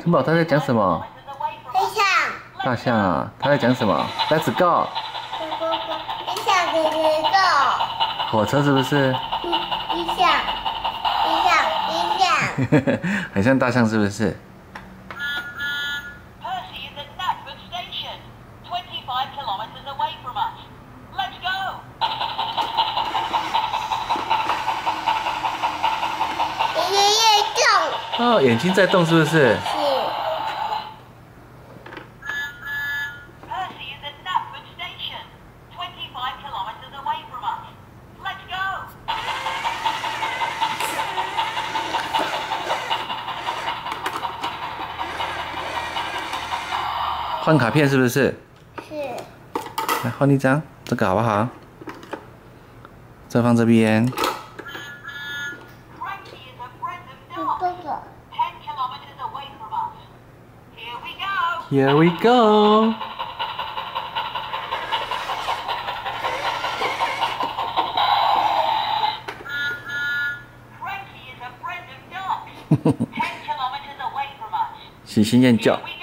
城堡他在讲什么？飞象。大象啊，他在讲什么 ？Let's go。飞象给谁走？火车是不是？飞象。很像大象是不是？ Percy is at Knapford Station, 25 kilometres away from us. Let's go! 爷爷动。哦，眼睛在动是不是？是。Percy is at Knapford Station, 25 kilometres away from us. Let's go! 换卡片是不是？是。来换一张，这个好不好？这放这边。 Frankie is a friend of 这 Dot, 个。 10 kilometres away from us. Here we go! Here we go. Frankie is a friend of Dot, 10 kilometres away from us. 喜新厌旧 Here。we